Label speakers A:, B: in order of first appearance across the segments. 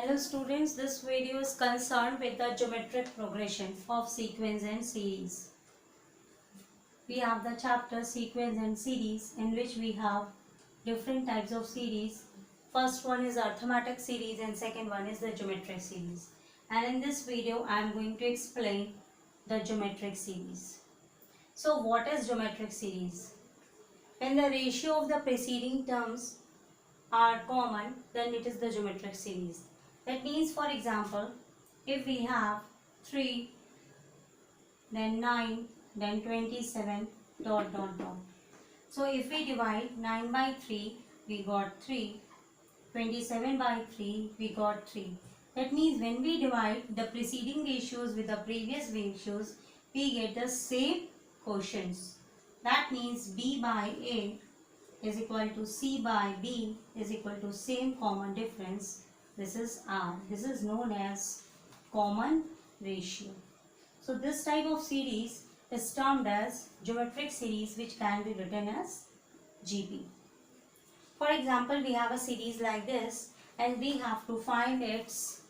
A: Hello students, this video is concerned with the geometric progression of sequence and series. We have the chapter sequence and series in which we have different types of series. First one is arithmetic series and second one is the geometric series. And in this video I am going to explain the geometric series. So what is geometric series? When the ratio of the preceding terms are common, then it is the geometric series. That means, for example, if we have 3, then 9, then 27, dot dot dot. So if we divide 9 by 3, we got 3. 27 by 3, we got 3. That means when we divide the preceding ratios with the previous ratios, we get the same quotients. That means B by A is equal to C by B is equal to same common difference. This is R. This is known as common ratio. So this type of series is termed as geometric series, which can be written as GP. For example, we have a series like this and we have to find its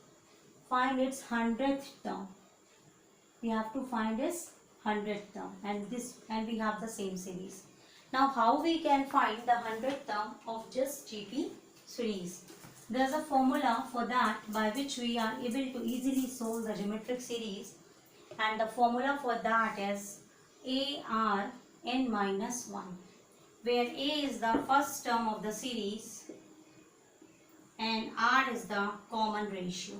A: 100th term. We have to find its 100th term and we have the same series. Now how we can find the 100th term of just GP series? There is a formula for that by which we are able to easily solve the geometric series, and the formula for that is ARn minus 1, where A is the first term of the series and R is the common ratio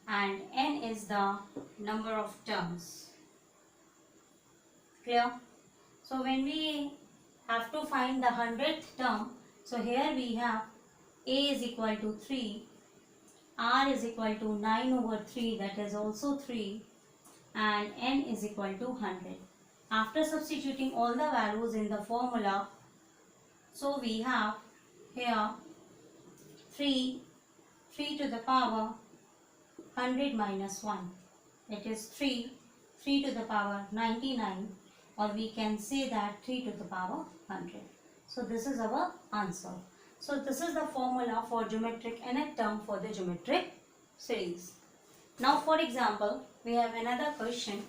A: and N is the number of terms. Clear? So when we have to find the 100th term, so here we have A is equal to 3, R is equal to 9 over 3, that is also 3, and N is equal to 100. After substituting all the values in the formula, so we have here 3 to the power 100 minus 1. It is 3 to the power 99, or we can say that 3 to the power 100. So this is our answer. So this is the formula for geometric nth term for the geometric series. Now for example, we have another question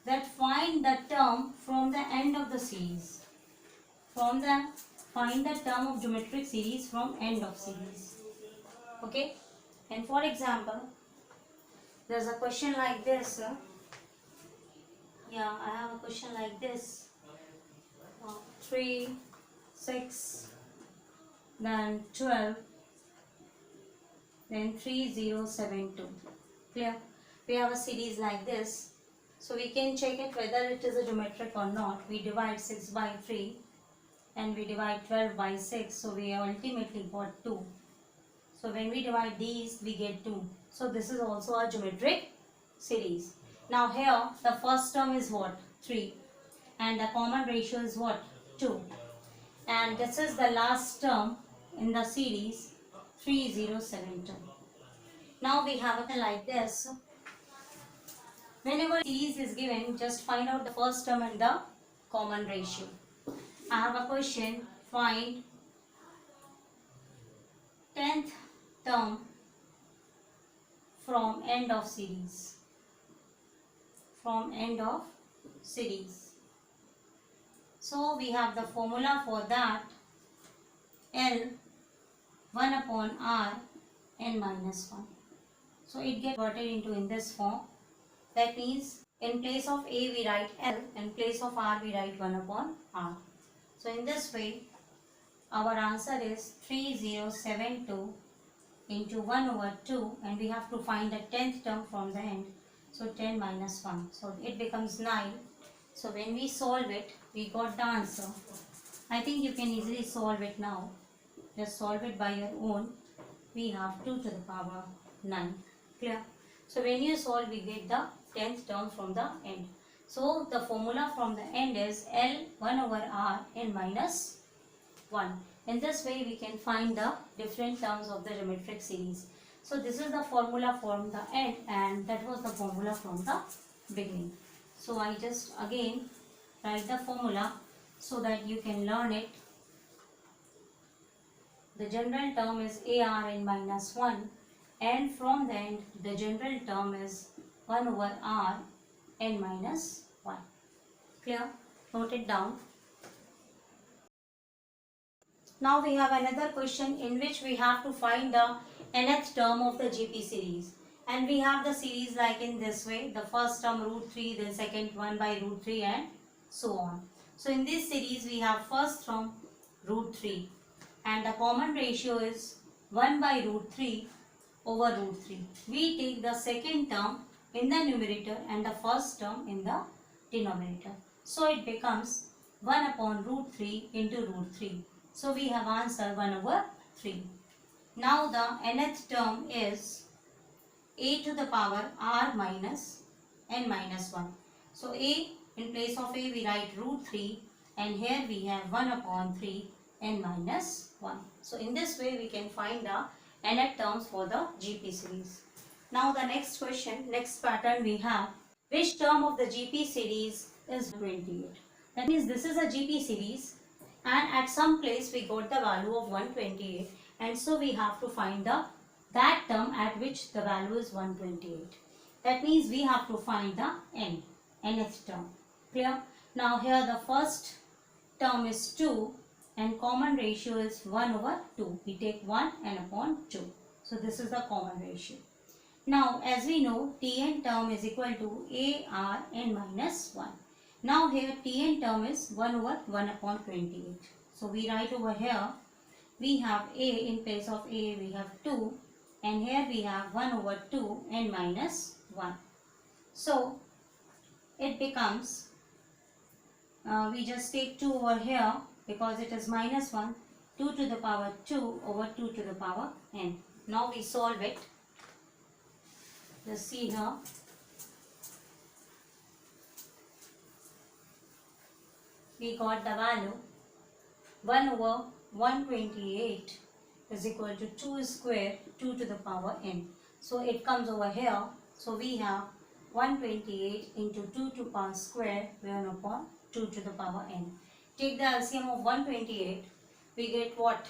A: that find the term from the end of the series. Find the term of geometric series from end of series. Okay? And for example, there's a question like this. Yeah, I have a question like this. 3, 6, then 12, then 3072. Clear? We have a series like this. So we can check it whether it is a geometric or not. We divide 6 by 3 and we divide 12 by 6. So we ultimately got 2. So when we divide these, we get 2. So this is also a geometric series. Now here the first term is what? 3. And the common ratio is what? 2. And this is the last term in the series, 3072. Now we have it like this. Whenever series is given, just find out the first term and the common ratio. I have a question, find 10th term from end of series. From end of series. So we have the formula for that, L 1 upon R n minus 1. So it gets converted into in this form. That means in place of A we write L, in place of R we write 1 upon R. So in this way our answer is 3072 into 1 over 2, and we have to find the 10th term from the end. So 10 minus 1. So it becomes 9. So when we solve it, we got the answer. I think you can easily solve it now. Just solve it by your own. We have 2 to the power 9. Clear? So when you solve, we get the 10th term from the end. So the formula from the end is L 1 over R n minus 1. In this way, we can find the different terms of the geometric series. So this is the formula from the end, and that was the formula from the beginning. So I just again write the formula so that you can learn it the general term is ARn minus 1, and from the end the general term is 1 over Rn minus 1. Clear? Note it down. Now we have another question in which we have to find the nth term of the GP series. And we have the series like in this way. The first term root 3, then second 1 by root 3 and so on. So in this series we have first term root 3 and the common ratio is 1 by root 3 over root 3. We take the second term in the numerator and the first term in the denominator. So it becomes 1 upon root 3 into root 3. So we have answer 1 over 3. Now the nth term is a to the power r minus n minus 1. So a, in place of a we write root 3 and here we have 1 upon 3 n minus 1. So in this way we can find the nth terms for the GP series. Now the next question, next pattern we have, which term of the GP series is 28? That means this is a GP series and at some place we got the value of 128 and so we have to find that term at which the value is 128. That means we have to find the nth term. Clear? Now here the first term is 2 and common ratio is 1 over 2. We take 1 and upon 2. So this is the common ratio. Now as we know, Tn term is equal to Arn minus 1. Now here Tn term is 1 over 1 upon 28. So we write over here, we have a, in place of a we have 2 and here we have 1 over 2 n minus 1. So it becomes, we just take 2 over here because it is minus 1, 2 to the power 2 over 2 to the power n. Now we solve it. Just see here. We got the value 1 over 128 is equal to 2 square 2 to the power n. So it comes over here. So we have 128 into 2 to power square 1 upon 2 to the power n. Take the LCM of 128. We get what?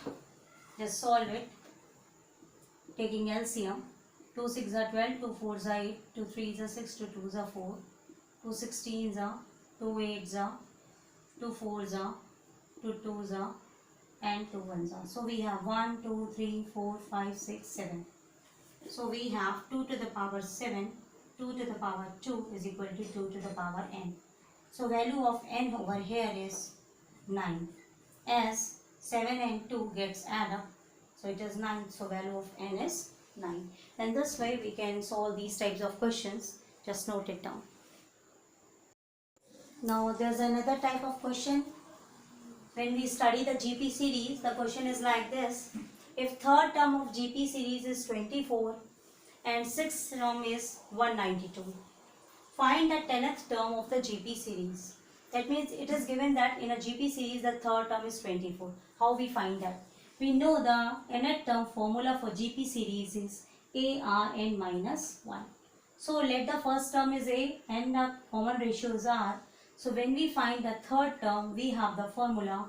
A: Just solve it. Taking LCM. 2 6 are 12, 2 4 are 8, 2 3 are 6, 2 2 are 4, 2 16 are, 2 8 are, 2 4 are, 2 2 are and 2 1 are. So we have 1, 2, 3, 4, 5, 6, 7. So we have 2 to the power 7, 2 to the power 2 is equal to 2 to the power n. So value of n over here is 9. As 7 and 2 gets added up, so it is 9. So value of n is 9. And this way we can solve these types of questions. Just note it down. Now there's another type of question. When we study the GP series, the question is like this. If third term of GP series is 24 and sixth term is 192, find the 10th term of the GP series. That means it is given that in a GP series the third term is 24. How we find that? We know the nth term formula for GP series is Arn minus 1. So let the first term is A and the common ratio is R. So when we find the third term, we have the formula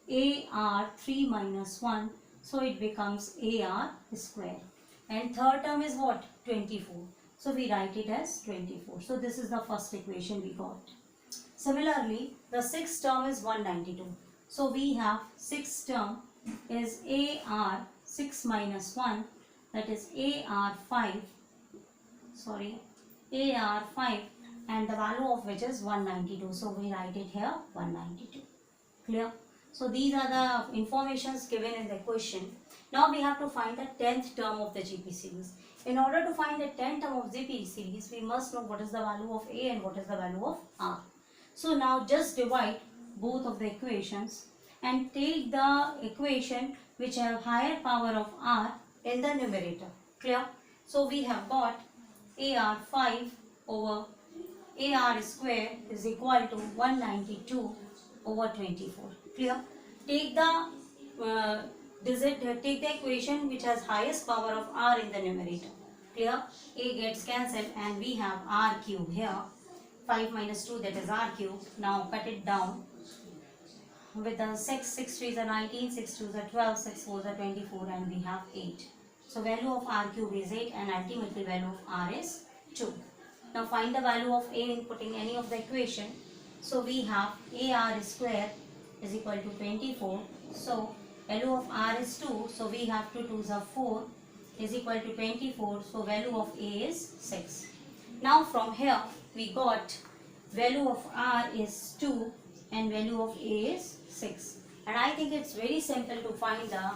A: AR3 minus 1. So it becomes AR square. And third term is what? 24. So we write it as 24. So this is the first equation we got. Similarly, the sixth term is 192. So we have sixth term is AR6 minus 1, that is AR5, AR5 and the value of which is 192. So we write it here 192. Clear? So these are the informations given in the question. Now we have to find the 10th term of the GP series. In order to find the 10th term of GP series, we must know what is the value of A and what is the value of R. So now just divide both of the equations and take the equation which have higher power of R in the numerator. Clear? So we have got AR5 over AR square is equal to 192 over 24. Clear? Take the take the equation which has highest power of R in the numerator. Clear? A gets cancelled and we have R cube here. 5 minus 2, that is R cube. Now cut it down. with the 6 3s are 19, 6 2s are 12, 6 4s are 24, and we have 8. So value of r cube is 8 and ultimately value of r is 2. Now find the value of a in putting any of the equation. So we have ar square is equal to 24. So value of r is 2. So we have 2 2s are 4 is equal to 24. So value of a is 6. Now from here we got value of r is 2 and value of a is 6. And I think it's very simple to find the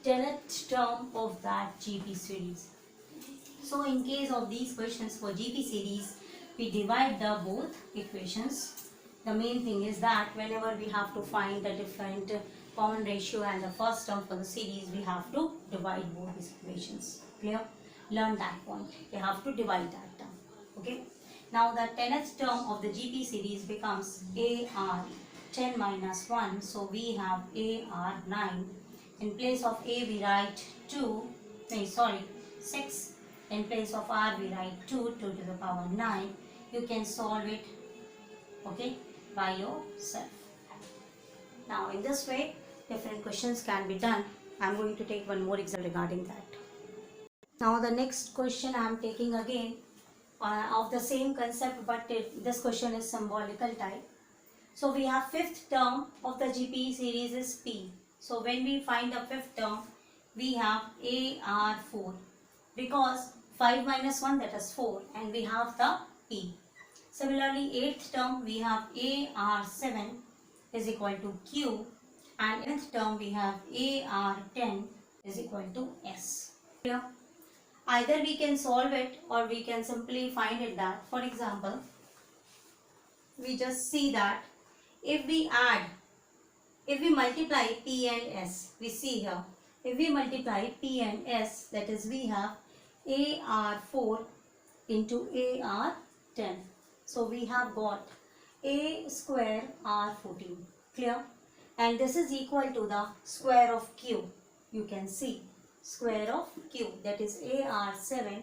A: 10th term of that GP series. So in case of these questions for GP series, we divide the both equations. The main thing is that whenever we have to find the different common ratio and the first term for the series, we have to divide both these equations. Clear? Learn that point. We have to divide that term. Okay? Now the 10th term of the GP series becomes AR 10 minus 1. So we have AR 9. In place of A we write 6. In place of R we write 2 to the power 9. You can solve it, okay, by yourself. Now in this way different questions can be done. I am going to take one more example regarding that. Now the next question I am taking again of the same concept, but this question is symbolical type. So we have fifth term of the GP series is P. So when we find the fifth term, we have AR4 because 5 minus 1, that is 4, and we have the P. Similarly, eighth term we have AR7 is equal to Q, and nth term we have AR10 is equal to S. Clear? Either we can solve it or we can simply find it that, for example, we just see that if we multiply P and S, we see here, if we multiply P and S, that is we have AR4 into AR10. So we have got A square R14. Clear? And this is equal to the square of Q. You can see square of Q, that is AR7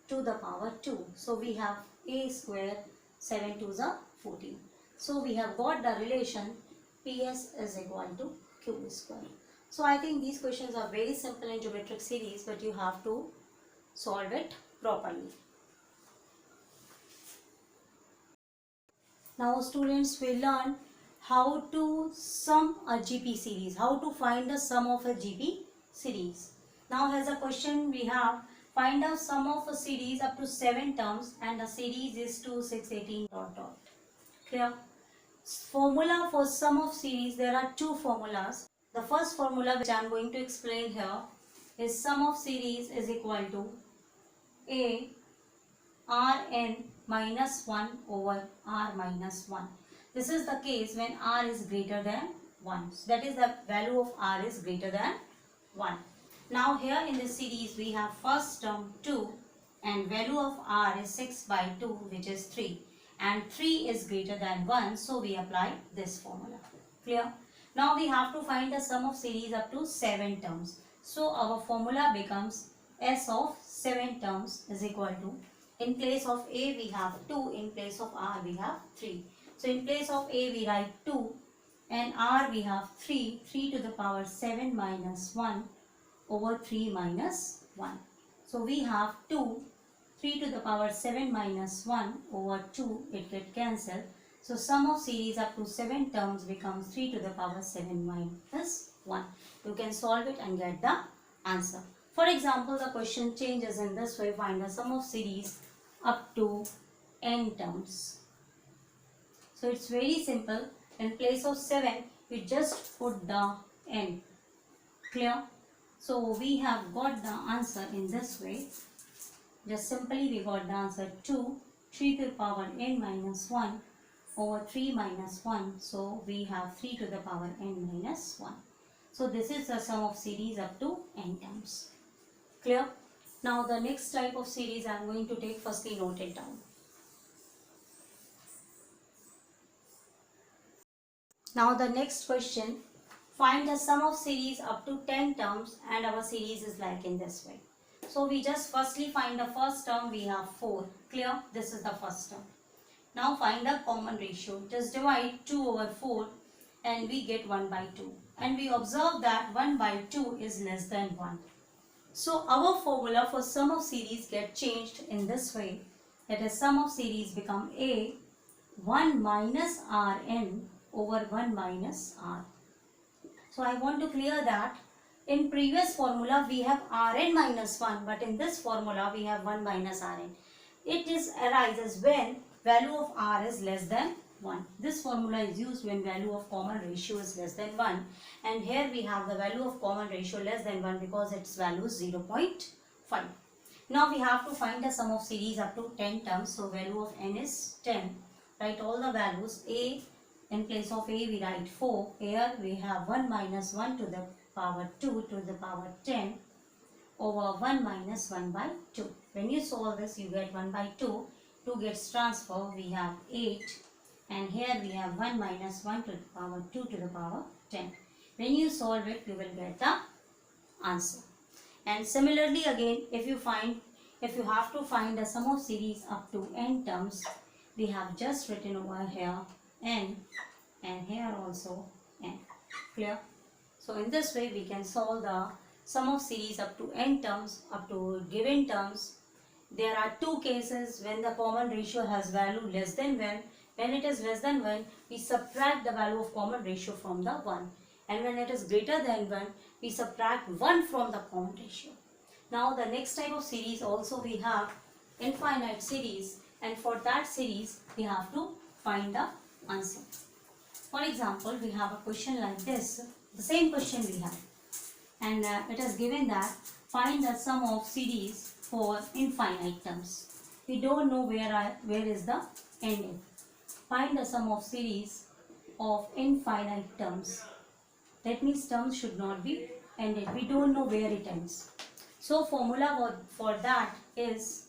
A: to the power 2. So we have A square 7 to the 14. So we have got the relation PS is equal to Q square. So I think these questions are very simple in geometric series, but you have to solve it properly. Now students will learn how to sum a GP series, how to find the sum of a GP series. Now as a question we have, find the sum of a series up to 7 terms and the series is 2, 6, 18 dot dot. Clear? Formula for sum of series, there are two formulas. The first formula which I am going to explain here is sum of series is equal to A Rn minus 1 over R minus 1. This is the case when R is greater than 1. So that is the value of R is greater than 1. Now here in this series we have first term 2 and value of R is 6 by 2, which is 3. And 3 is greater than 1, so we apply this formula. Clear? Now we have to find the sum of series up to 7 terms. So our formula becomes S of 7 terms is equal to, in place of A we have 2, in place of R we have 3. So in place of A we write 2 and R we have 3, 3 to the power 7 minus 1 over 3 minus 1. So we have 2, 3 to the power 7 minus 1 over 2, it get cancelled. So sum of series up to 7 terms becomes 3 to the power 7 minus 1. You can solve it and get the answer. For example, the question changes in this way, find the sum of series up to n terms. So it's very simple. In place of 7, we just put the n. Clear? So we have got the answer in this way. Just simply we got the answer 2, 3 to the power n minus 1 over 3 minus 1. So we have 3 to the power n minus 1. So this is the sum of series up to n terms. Clear? Now the next type of series I am going to take, firstly note it down. Now the next question, find the sum of series up to 10 terms and our series is like in this way. So we just firstly find the first term, we have 4. Clear? This is the first term. Now find the common ratio. Just divide 2 over 4 and we get 1 by 2. And we observe that 1 by 2 is less than 1. So our formula for sum of series get changed in this way. That is, sum of series become A 1 minus Rn over 1 minus R. So I want to clear that in previous formula we have Rn minus 1, but in this formula we have 1 minus Rn. It arises when value of R is less than 1. This formula is used when value of common ratio is less than 1, and here we have the value of common ratio less than 1 because its value is 0.5. Now we have to find the sum of series up to 10 terms. So value of n is 10. Write all the values. A, in place of A we write 4. Here we have 1 minus 1 to the power 2 to the power 10 over 1 minus 1 by 2. When you solve this, you get 1 by 2. 2 gets transferred, we have 8. And here we have 1 minus 1 to the power 2 to the power 10. When you solve it, you will get the answer. And similarly again, if you have to find the sum of series up to n terms, we have just written over here n, and here also n. Clear? So in this way we can solve the sum of series up to n terms, up to given terms. There are two cases when the common ratio has value less than 1. When it is less than 1, we subtract the value of common ratio from the 1. And when it is greater than 1, we subtract 1 from the common ratio. Now the next type of series also we have infinite series, and for that series we have to find the answer. For example, we have a question like this, the same question we have, and it is given that find the sum of series for infinite terms. We don't know where is the ending. Find the sum of series of infinite terms. That means terms should not be ended. We don't know where it ends. So formula for that is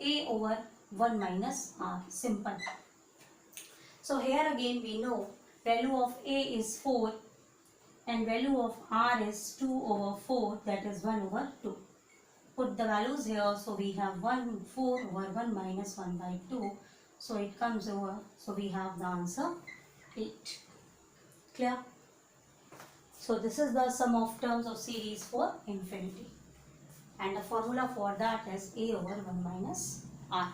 A: A over 1 minus R. Simple. So here again we know value of A is 4 and value of R is 2 over 4, that is 1 over 2. Put the values here, so we have 4 over 1 minus 1 by 2. So it comes over, so we have the answer 8. Clear? So this is the sum of terms of series for infinity. And the formula for that is A over 1 minus R.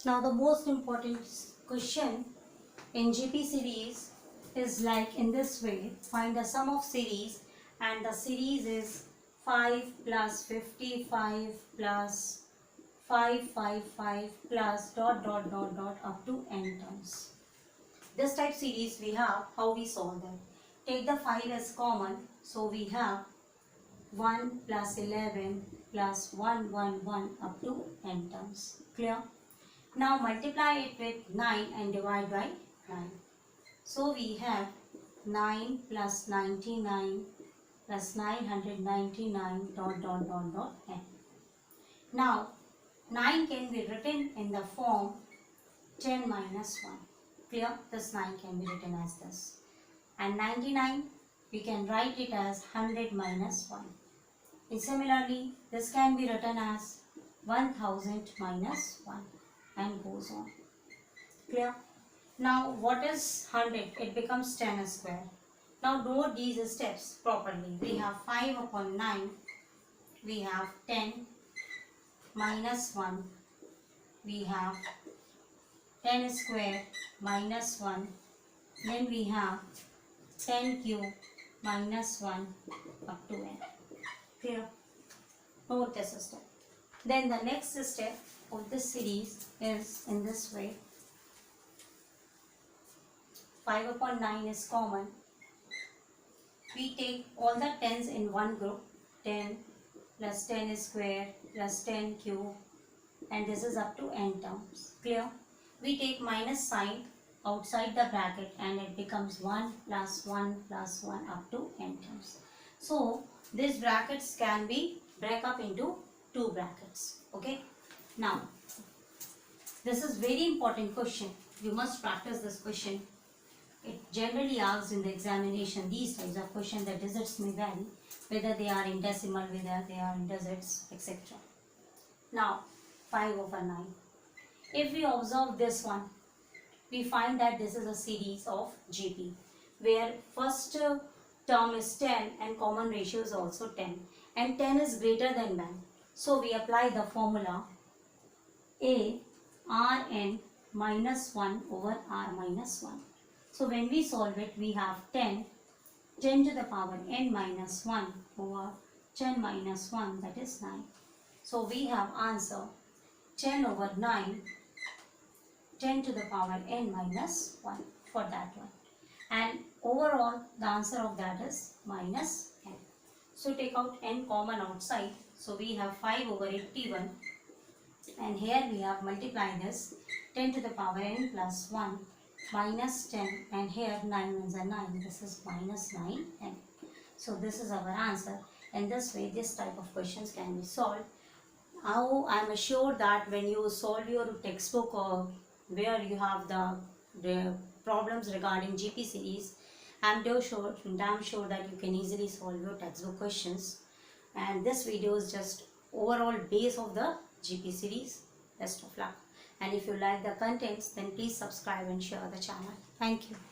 A: Now the most important question in GP series is like in this way. Find the sum of series, and the series is 5 plus 55 plus 555 plus ... up to n terms. This type series we have, how we solve them. Take the 5 as common, so we have 1 plus 11 plus 1 up to n terms. Clear? Now multiply it with 9 and divide by 9. So we have 9 plus 99 plus 999 ... n. Now 9 can be written in the form 10 minus 1. Clear? This 9 can be written as this. And 99, we can write it as 100 minus 1. And similarly, this can be written as 1000 minus 1 and goes on. Clear? Now what is 100? It becomes 10 square. Now note these steps properly. We have 5 upon 9. We have 10 minus 1. We have 10 square minus 1. Then we have 10 cube minus 1 up to n. Clear? Note this step. Then the next step of this series is in this way. 5 upon 9 is common. We take all the 10s in one group. 10 plus 10 square plus 10 cube, and this is up to n terms. Clear? We take minus sign outside the bracket and it becomes 1 plus 1 plus 1 up to n terms. So these brackets can be break up into two brackets. Okay? Now this is very important question. You must practice this question. It generally asks in the examination these types of questions. The digits may vary, whether they are in decimal, whether they are in digits, etc. Now 5 over 9. If we observe this one, we find that this is a series of GP where first term is 10 and common ratio is also 10 and 10 is greater than 9. So we apply the formula A Rn minus 1 over R minus 1. So when we solve it, we have 10 to the power n minus 1 over 10 minus 1, that is 9. So we have answer 10 over 9, 10 to the power n minus 1 for that one. And overall the answer of that is minus n. So take out n common outside. So we have 5 over 81 and here we have multiply this 10 to the power n plus 1 minus 10 and here 9 ones are 9. This is minus 9n. So this is our answer. In this way this type of questions can be solved. Now I am assured that when you solve your textbook or where you have the problems regarding GP series, I am damn sure that you can easily solve your textbook questions. And this video is just overall base of the GP series. Best of luck. And if you like the contents, then please subscribe and share the channel. Thank you.